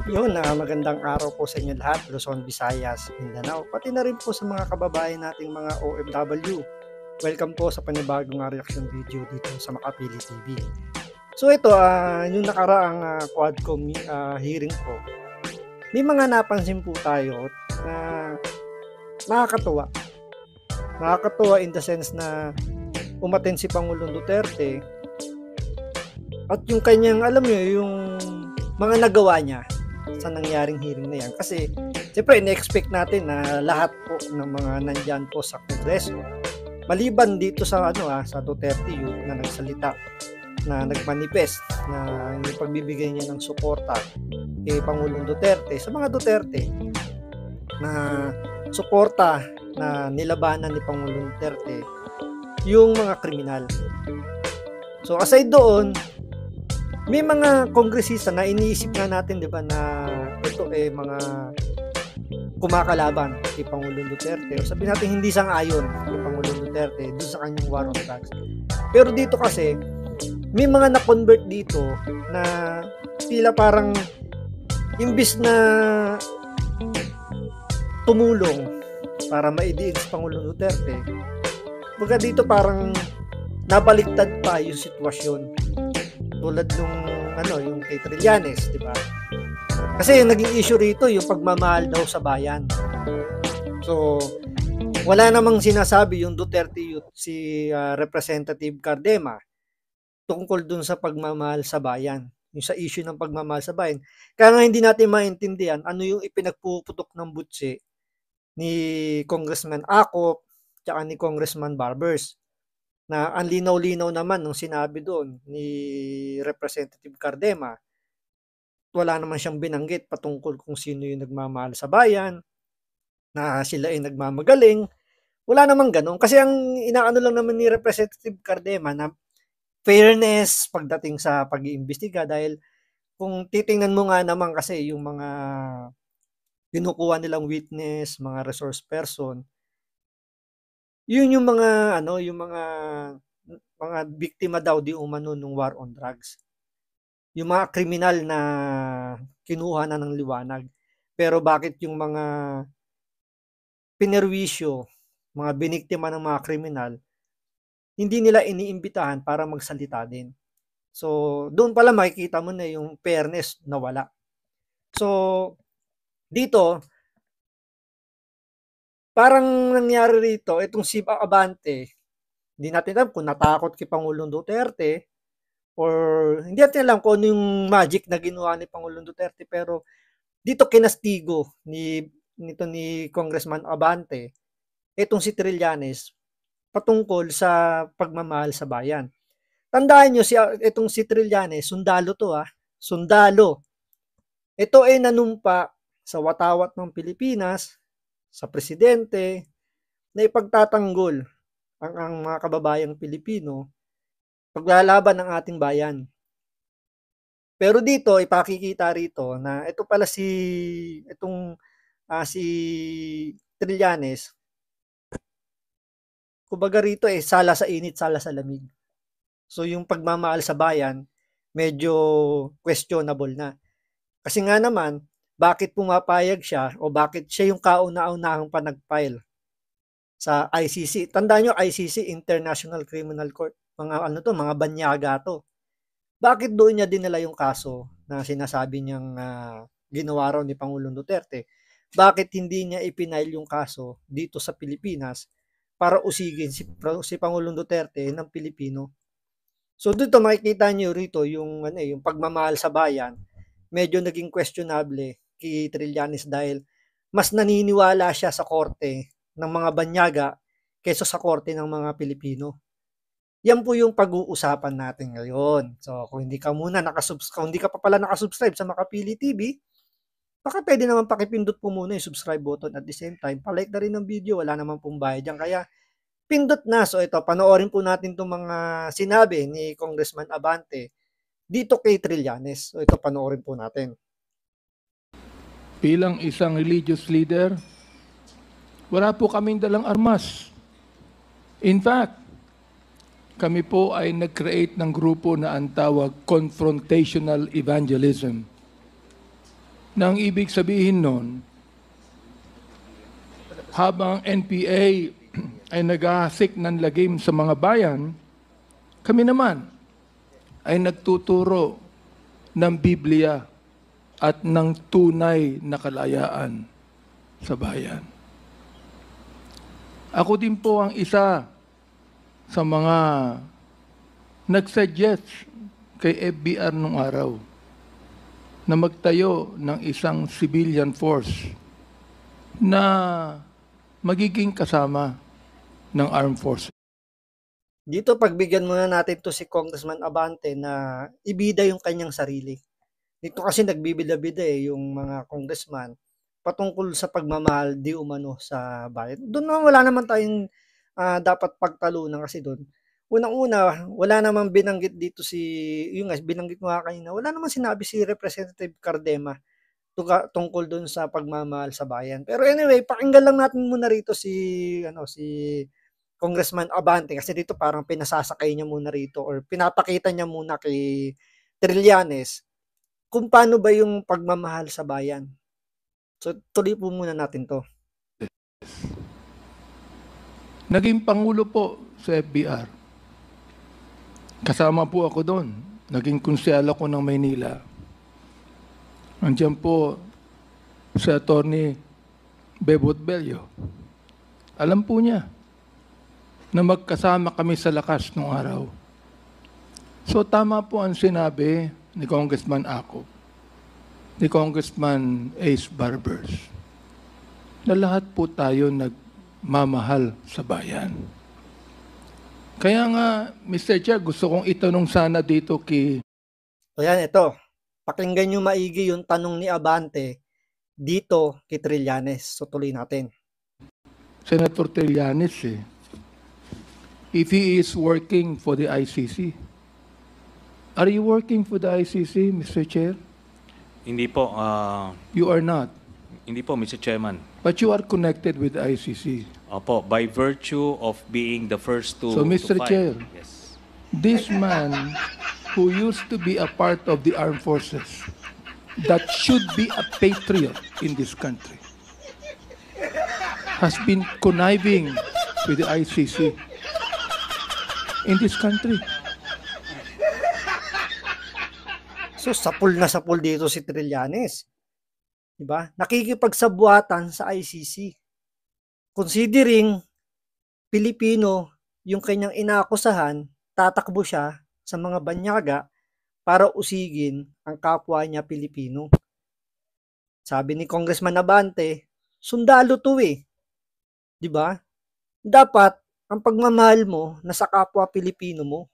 Yun, magandang araw po sa inyo lahat, Luzon, Visayas, Mindanao, pati na rin po sa mga kababayan nating mga OFW. Welcome po sa panibagong reaction video dito sa Makapili TV. So ito, yung nakaraang Quadcom hearing po, may mga napansin po tayo na nakakatuwa. Nakakatuwa in the sense na umaten si Pangulong Duterte at yung kanyang, alam nyo, yung mga nagawa niya sa nangyaring hearing na yan. Kasi, siyempre, in-expect natin na lahat po ng mga nandyan po sa Kongreso, maliban dito sa, sa Duterte Youth na nagsalita, na nagmanifest, na yung pagbibigay niya ng suporta kay Pangulong Duterte, sa mga Duterte, na suporta na nilabanan ni Pangulong Duterte, yung mga kriminal. So, aside doon, may mga kongresista na iniisip nga natin, di ba, na ito mga kumakalaban kay Pangulong Duterte. O sabihin natin hindi sang-ayon kay Pangulong Duterte doon sa kanyang war on drugs. Pero dito kasi, may mga na-convert dito na tila parang imbis na tumulong para maidiin si Pangulong Duterte, baga dito parang nabaliktad pa yung sitwasyon. Tulad nung yung kay Trillanes, di ba? Kasi yung naging issue rito yung pagmamahal daw sa bayan. So, wala namang sinasabi yung Duterte Youth, si Representative Cardema, tungkol dun sa pagmamahal sa bayan. Yung sa issue ng pagmamahal sa bayan. Kaya nga hindi natin maintindihan ano yung ipinagpuputok ng butse ni Congressman Acop tsaka ni Congressman Barbers. Na ang linaw-linaw naman nung sinabi doon ni Representative Cardema, wala naman siyang binanggit patungkol kung sino yung nagmamahal sa bayan, na sila ay nagmamagaling. Wala namang ganun. Kasi ang inaano lang naman ni Representative Cardema na fairness pagdating sa pag-iimbestiga, dahil kung titingnan mo nga naman kasi yung mga kinukuha nilang witness, mga resource person, yun yung mga yung mga biktima daw di umano ng war on drugs. Yung mga kriminal na kinuha na ng liwanag. Pero bakit yung mga pinerwisyo, mga biniktima ng mga kriminal, hindi nila iniimbitahan para magsalita din. So, doon pala makikita mo na yung fairness na wala. So, dito, parang nangyari rito, itong si Abante, hindi natin alam kung natakot kay Pangulong Duterte or hindi natin alam kung ano yung magic na ginawa ni Pangulong Duterte, pero dito kinastigo ni Congressman Abante itong si Trillanes patungkol sa pagmamahal sa bayan. Tandaan nyo, itong si Trillanes, sundalo to sundalo. Ito ay nanumpa sa watawat ng Pilipinas, sa presidente, na ipagtatanggol ang mga kababayang Pilipino paglalaban ng ating bayan. Pero dito ipakikita rito na ito pala si Trillanes, kumbaga rito sala sa init, sala sa lamig. So yung pagmamahal sa bayan, medyo questionable na. Kasi nga naman, bakit pumapayag siya o bakit siya yung kauna-unahang pa nag-file sa ICC? Tandaan nyo, ICC, International Criminal Court. Mga mga banyaga to. Bakit doon niya dinala yung kaso na sinasabi niyang ginawa raw ni Pangulong Duterte? Bakit hindi niya ipinail yung kaso dito sa Pilipinas para usigin si Pangulong Duterte ng Pilipino? So dito makikita niyo rito yung yung pagmamahal sa bayan, medyo naging questionable kay Trillanes dahil mas naniniwala siya sa korte ng mga banyaga kaysa sa korte ng mga Pilipino. Yan po yung pag-uusapan natin ngayon. So, kung hindi ka pa pala nakasubscribe sa Makapili TV, baka pwede naman pakipindot po muna yung subscribe button at the same time, palike na rin ng video, wala naman pong bayad dyan. Kaya, pindot na. So, ito, panoorin po natin itong mga sinabi ni Congressman Abante dito kay Trillanes. So, ito, panoorin po natin. Bilang isang religious leader, wala po kaming dalang armas. In fact, kami po ay nag-create ng grupo na ang tawag confrontational evangelism. Na ang ibig sabihin nun, habang NPA ay naghahasik ng lagim sa mga bayan, kami naman ay nagtuturo ng Biblia at ng tunay na kalayaan sa bayan. Ako din po ang isa sa mga nagsuggest kay FBR nung araw na magtayo ng isang civilian force na magiging kasama ng armed forces. Dito pagbigyan muna natin to si Congressman Abante na ibida yung kanyang sarili. Dito kasi nagbibida-bida yung mga congressman patungkol sa pagmamahal di umano sa bayan. Doon naman wala naman tayong dapat pagtalunan kasi doon. Unang-una, wala namang binanggit dito yung binanggit mo nga kanina, wala namang sinabi si Representative Cardema tungkol doon sa pagmamahal sa bayan. Pero anyway, pakinggan lang natin muna rito si Congressman Abante kasi dito parang pinasasakay niya muna rito or pinapakita niya muna kay Trillanes kung paano ba yung pagmamahal sa bayan. So tuloy po muna natin to. Naging Pangulo po sa FBR. Kasama po ako doon. Naging konsyal ako ng Maynila. Andiyan po si Atty. Bebot Bello. Alam po niya na magkasama kami sa lakas nung araw. So tama po ang sinabi ni Congressman Ako, ni Congressman Ace Barbers, na lahat po tayo nagmamahal sa bayan. Kaya nga, Mr. Chair, gusto kong itanong sana dito So yan, ito. Pakinggan nyo maigi yung tanong ni Abante dito kay Trillanes. So tuloy natin. Senator Trillanes, if he is working for the ICC, are you working for the ICC, Mr. Chair? Hindi po, You are not. hindi po, Mr. Chairman. But you are connected with the ICC. Opo, by virtue of being the first to So, Mr. to file. Chair. Yes. This man who used to be a part of the armed forces, that should be a patriot in this country, has been conniving with the ICC in this country. So sapul na sapul dito si Trillanes. Diba? Nakikipagsabuatan sa ICC. Considering Pilipino yung kanyang inaakusahan, tatakbo siya sa mga banyaga para usigin ang kapwa niya Pilipino. Sabi ni Congressman Abante, sundalo to eh. 'Di ba? Dapat ang pagmamahal mo nasa kapwa Pilipino mo.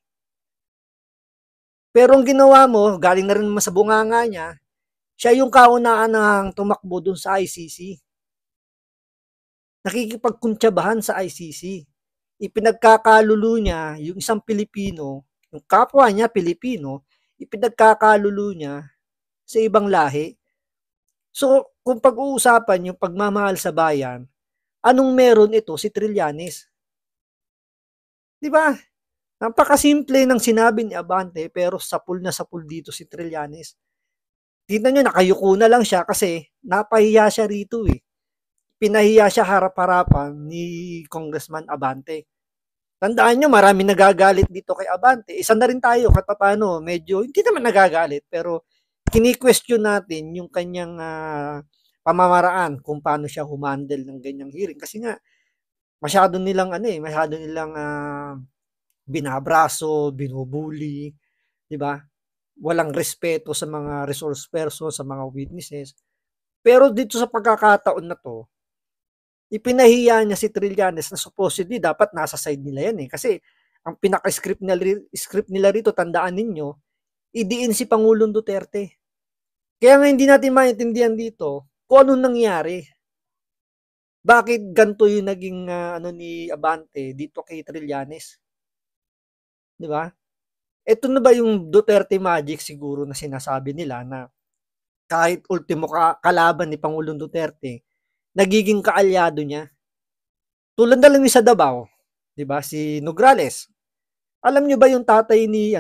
Pero ang ginawa mo, galing na rin sa bunganga niya, siya yung kaunaan ng tumakbo dun sa ICC. Nakikipagkuntsabahan sa ICC. Ipinagkakalulu niya yung isang Pilipino, yung kapwa niya Pilipino, ipinagkakalulu niya sa ibang lahi. So, kung pag-uusapan yung pagmamahal sa bayan, anong meron ito si Trillanes? Di ba? Napakasimple ng sinabi ni Abante pero sapul na sapul dito si Trillanes. Tingnan nyo, nakayuko na lang siya kasi napahiya siya rito eh. Pinahiya siya harap-harapan ni Congressman Abante. Tandaan nyo, marami nagagalit dito kay Abante. Isa na rin tayo kahit paano, medyo, hindi naman nagagalit, pero kini-question natin yung kanyang pamamaraan kung paano siya humandle ng ganyang hearing. Kasi nga, masyado nilang binabraso, binubuli, di ba? Walang respeto sa mga resource person, sa mga witnesses. Pero dito sa pagkakataon na to, ipinahiya niya si Trillanes na supposedly dapat nasa side nila yan eh. Kasi ang pinaka-script nila rito, tandaan ninyo, idiin si Pangulong Duterte. Kaya nga hindi natin maintindihan dito kung anong nangyari. Bakit ganito yung naging ni Abante dito kay Trillanes? Di ba? Ito na ba yung Duterte magic siguro na sinasabi nila na kahit ultimo kalaban ni Pangulong Duterte, nagiging kaalyado niya? Tulad na lang sa Davao, 'di ba? Si Nograles. Alam niyo ba yung tatay ni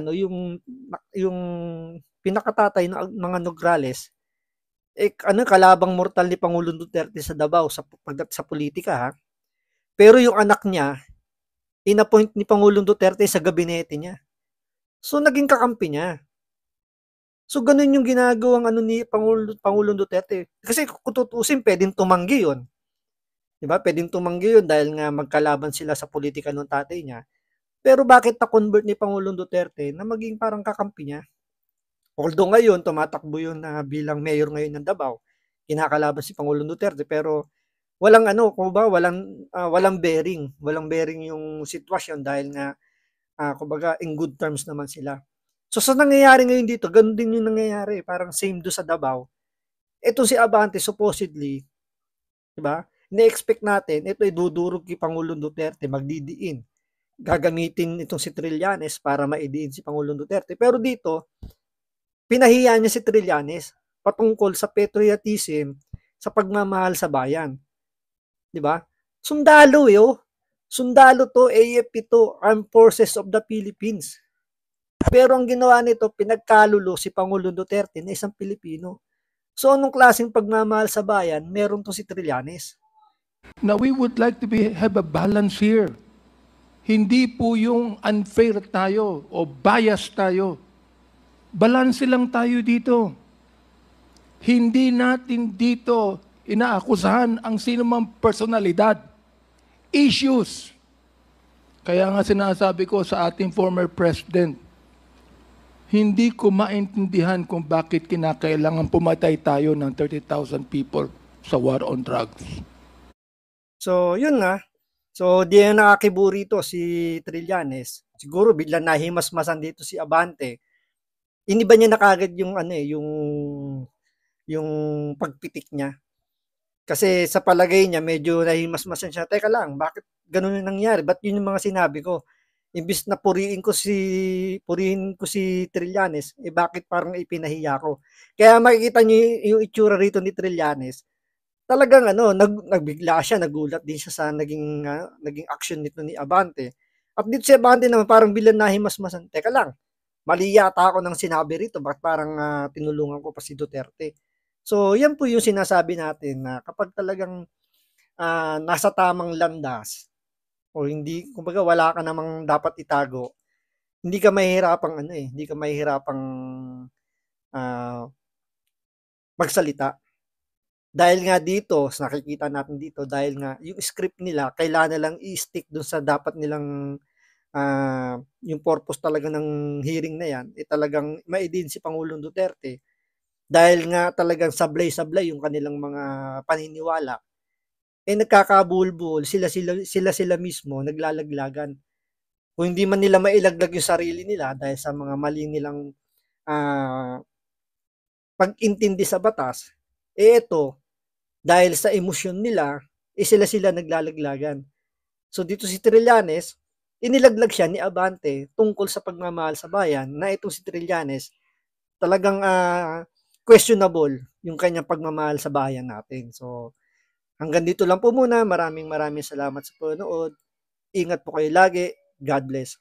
yung pinakatatay ng mga Nograles, kalabang mortal ni Pangulong Duterte sa Davao pagdating sa politika, ha. Pero yung anak niya, inappoint ni Pangulong Duterte sa gabinete niya. So naging kakampi niya. So ganun yung ginagawang ni Pangulong Duterte. Kasi kung tutuusin, pwedeng tumanggi yun. 'Di ba? Pwedeng tumanggi yun dahil nga magkalaban sila sa politika ng tatay niya. Pero bakit na-convert ni Pangulong Duterte na maging parang kakampi niya? Although ngayon, tumatakbo yun na bilang mayor ngayon ng Davao, kinakalaban si Pangulong Duterte, pero walang walang bearing yung sitwasyon dahil nga, kumbaga in good terms naman sila. So sa nangyayari ngayon dito, ganun din yung nangyayari, parang same do sa Davao. Ito si Abante supposedly, 'di ba? Ine-expect natin ito ay dudurog kay Pangulong Duterte, magdidiin. Gagamitin itong si Trillanes para maidiin si Pangulong Duterte. Pero dito, pinahiya niya si Trillanes patungkol sa patriotism, sa pagmamahal sa bayan. 'Di ba? Sundalo 'yo. Sundalo to, AFP to, Armed Forces of the Philippines. Pero ang ginawa nito, pinagkalulo si Pangulong Duterte na isang Pilipino. So anong klaseng pagmamahal sa bayan meron to si Trillanes? Now, we would like to have a balance here. Hindi po yung unfair tayo o bias tayo. Balanse lang tayo dito. Hindi natin dito inaakusahan ang sinumang personalidad. Issues. Kaya nga sinasabi ko sa ating former president, hindi ko maintindihan kung bakit kinakailangan pumatay tayo ng 30,000 people sa war on drugs. So, yun nga. So, di na nakakiburito si Trillanes. Siguro biglang nahimasmasan dito si Abante. Iniba niya na kagad yung yung pagpitik niya. Kasi sa palagay niya medyo nahimasmasan siya. Teka lang, bakit ganun yung nangyari? Ba't yun yung mga sinabi ko? Imbis na purihin ko si Trillanes, bakit parang ipinahiya ko? Kaya makikita niyo yung itsura rito ni Trillanes. Talagang nagbigla siya, nagulat din siya sa naging action nito ni Abante. At dito si Abante naman parang bilang nahimasmasan. Teka lang, mali yata ako ng sinabi rito, bakit parang tinulungan ko pa si Duterte. So, yan po yung sinasabi natin na kapag talagang nasa tamang landas o hindi, kumbaga wala ka namang dapat itago, hindi ka mahihirapang magsalita. Dahil nga dito, nakikita natin dito, dahil nga yung script nila, kailangan nilang i-stick dun sa dapat nilang yung purpose talaga ng hearing na yan, talagang maidiin si Pangulong Duterte. Dahil nga talagang sablay-sablay yung kanilang mga paniniwala, nagkakabulbul, sila mismo naglalaglagan. Kung hindi man nila mailaglag yung sarili nila dahil sa mga mali nilang pag-intindi sa batas, ito, dahil sa emosyon nila, sila naglalaglagan. So dito si Trillanes, inilaglag siya ni Abante tungkol sa pagmamahal sa bayan na itong si Trillanes talagang questionable yung kanyang pagmamahal sa bayan natin. So hanggang dito lang po muna. Maraming salamat sa panonood. Ingat po kayo lagi. God bless.